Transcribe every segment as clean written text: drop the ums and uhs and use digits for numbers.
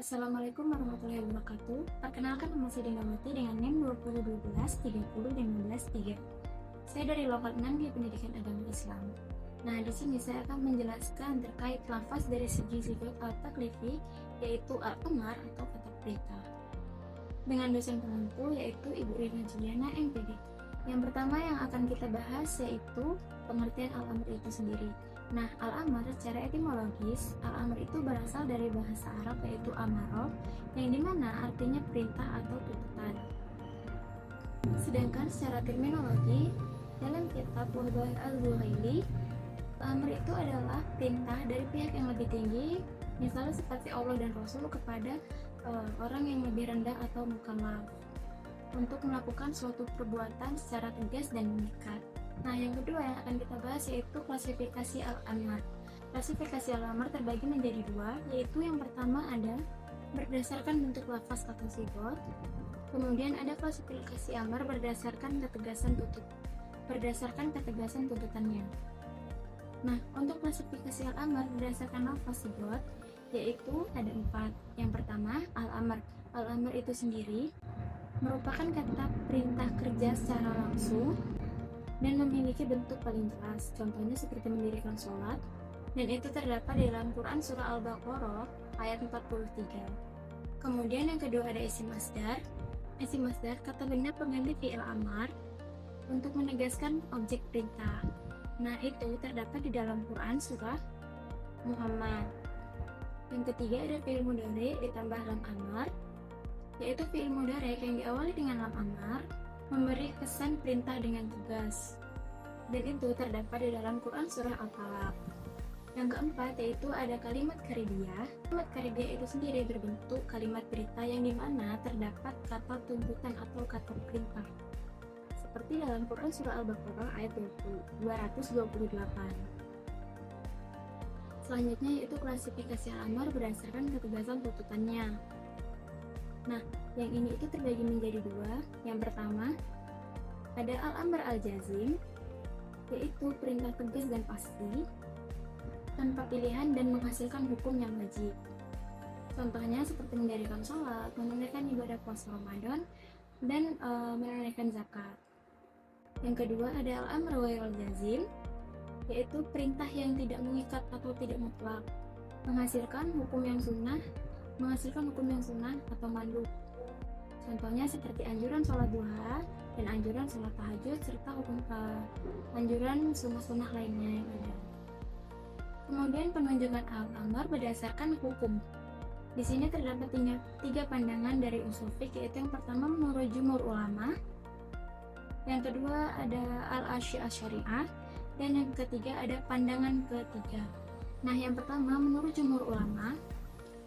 Assalamualaikum warahmatullahi wabarakatuh. Perkenalkan, nama saya Dinawati dengan NIM 2012 30 3. Saya dari Lokal 6 di Pendidikan Agama Islam. Nah, di sini saya akan menjelaskan terkait lafaz dari segi sifat al-taklifi, yaitu al-amar atau kata perintah. Dengan dosen pengampu yaitu Ibu Rina Juliana MPD. Yang pertama yang akan kita bahas yaitu pengertian al-amr itu sendiri. Nah, al-amr secara etimologis, al-amr itu berasal dari bahasa Arab yaitu amaro, yang dimana artinya perintah atau tuntutan. Sedangkan secara terminologi, dalam kitab Wahbah al-Zuhaili, al-amr itu adalah perintah dari pihak yang lebih tinggi, misalnya seperti Allah dan Rasul kepada orang yang lebih rendah atau mukallaf, untuk melakukan suatu perbuatan secara tegas dan mengikat. Nah, yang kedua yang akan kita bahas yaitu klasifikasi al-amr. Klasifikasi al-amr terbagi menjadi dua, yaitu yang pertama ada berdasarkan bentuk lafaz atau sigot. Kemudian ada klasifikasi amar berdasarkan ketegasan tuntutannya. Nah, untuk klasifikasi al-amr berdasarkan lafaz sigot yaitu ada 4. Yang pertama, al-amr. Al-amr itu sendiri merupakan kata perintah kerja secara langsung dan memiliki bentuk paling jelas, contohnya seperti mendirikan sholat, dan itu terdapat di dalam Quran Surah Al-Baqarah ayat 43. Kemudian yang kedua ada isim masdar. Isim masdar kata benda pengganti fi'il amar untuk menegaskan objek perintah. Nah, itu terdapat di dalam Quran Surah Muhammad. Yang ketiga ada fi'il mudhari ditambah lam amar, yaitu fi'il mudhari yang diawali dengan lam amar memberi kesan perintah dengan tegas, dan itu terdapat di dalam Quran Surah Al-Falaq. Yang keempat yaitu ada kalimat karibiyah. Kalimat karibiyah itu sendiri berbentuk kalimat perintah yang dimana terdapat kata tuntutan atau kata perintah, seperti dalam Quran Surah Al-Baqarah ayat 228. Selanjutnya yaitu klasifikasi al-amar berdasarkan ketegasan tuntutannya. Nah, yang ini itu terbagi menjadi dua. Yang pertama, ada al-amr al-jazim, yaitu perintah tegas dan pasti, tanpa pilihan dan menghasilkan hukum yang wajib. Contohnya seperti mendirikan sholat, menunaikan ibadah puasa Ramadan, dan menunaikan zakat. Yang kedua, ada al-amr ghairul jazim, yaitu perintah yang tidak mengikat atau tidak mutlak, menghasilkan hukum yang sunnah atau mandub. Contohnya seperti anjuran sholat duha dan anjuran sholat tahajud serta hukum anjuran sunnah-sunnah lainnya yang ada. Kemudian penunjukan al-amr berdasarkan hukum. Di sini terdapat tiga pandangan dari usul fiqh, yaitu yang pertama menurut jumhur ulama, yang kedua ada al-asy'ariyah, dan yang ketiga ada pandangan ketiga. Nah, yang pertama menurut jumhur ulama,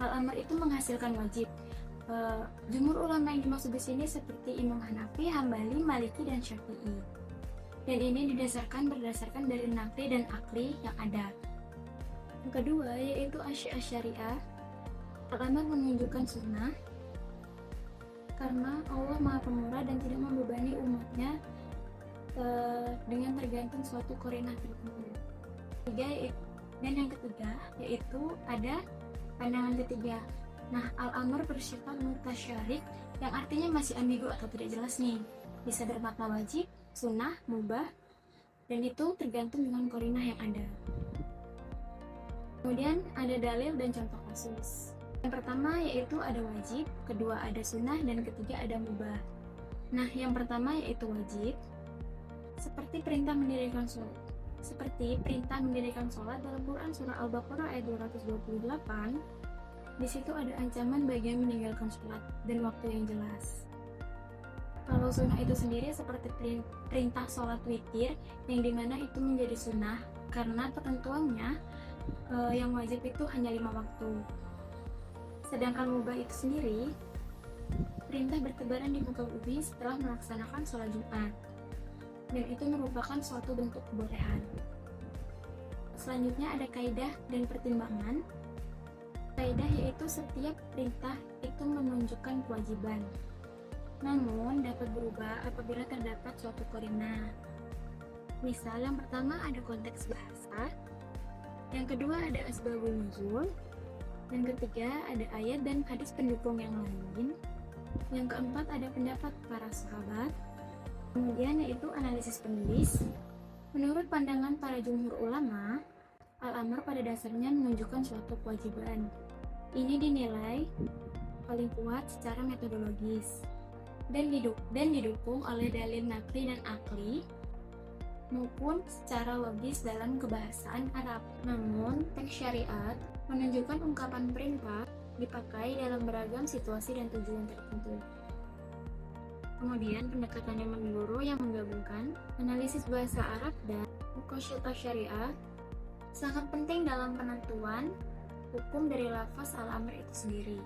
al-amr itu menghasilkan wajib. Jumhur ulama yang dimaksud di sini seperti Imam Hanafi, Hambali, Maliki, dan Syafi'i. Dan ini berdasarkan dari naqli dan akli yang ada. Yang kedua yaitu asy'ariyah. Al-amr menunjukkan sunnah karena Allah Maha Pemurah dan tidak membebani umatnya dengan tergantung suatu qarinah tertentu. Dan yang ketiga yaitu ada pandangan ketiga. Nah, al-amr bersifat mutasyarik, yang artinya masih ambigu atau tidak jelas nih. Bisa bermakna wajib, sunnah, mubah, dan itu tergantung dengan qarinah yang ada. Kemudian ada dalil dan contoh kasus. Yang pertama yaitu ada wajib, kedua ada sunnah, dan ketiga ada mubah. Nah, yang pertama yaitu wajib, seperti perintah mendirikan sholat dalam Quran Surah Al-Baqarah ayat 228. Di situ ada ancaman bagi yang meninggalkan sholat dan waktu yang jelas. Kalau sunnah itu sendiri seperti perintah sholat witir, yang dimana itu menjadi sunnah karena ketentuannya yang wajib itu hanya 5 waktu. Sedangkan mubah itu sendiri perintah bertebaran di muka bumi setelah melaksanakan sholat Jumat, dan itu merupakan suatu bentuk kebolehan. Selanjutnya ada kaidah dan pertimbangan. Kaidah yaitu setiap perintah itu menunjukkan kewajiban, namun dapat berubah apabila terdapat suatu qarinah. Misal yang pertama ada konteks bahasa, yang kedua ada asbabun nuzul, Yang ketiga, ada ayat dan hadis pendukung yang lain. Yang keempat, ada pendapat para sahabat. Kemudian yaitu analisis penulis. Menurut pandangan para jumhur ulama, al-amr pada dasarnya menunjukkan suatu kewajiban. Ini dinilai paling kuat secara metodologis dan didukung oleh dalil nakli dan akli maupun secara logis dalam kebahasaan Arab. Namun, teks syariat menunjukkan ungkapan perintah dipakai dalam beragam situasi dan tujuan tertentu. Kemudian, pendekatan yang menyeluruh yang menggabungkan analisis bahasa Arab dan muqasyitah syariah sangat penting dalam penentuan hukum dari lafaz al-amr itu sendiri.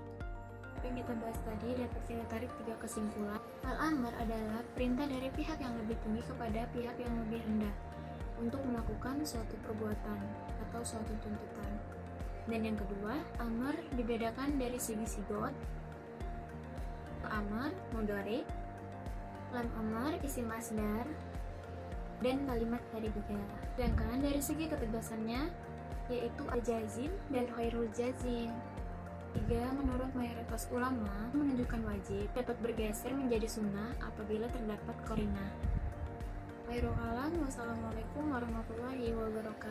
Apa yang kita bahas tadi dapat kita tarik 3 kesimpulan. Al-amr adalah perintah dari pihak yang lebih tinggi kepada pihak yang lebih rendah untuk melakukan suatu perbuatan atau suatu tuntutan. Dan yang kedua, amr dibedakan dari segi sigot. Amr mudhari, lam amr isim masdar, dan kalimat dari bicara. Sedangkan dari segi ketegasannya yaitu al-jazim dan khairul jazim. 3. Menurut mayoritas ulama, menunjukkan wajib dapat bergeser menjadi sunnah apabila terdapat qarinah. Wassalamualaikum warahmatullahi wabarakatuh.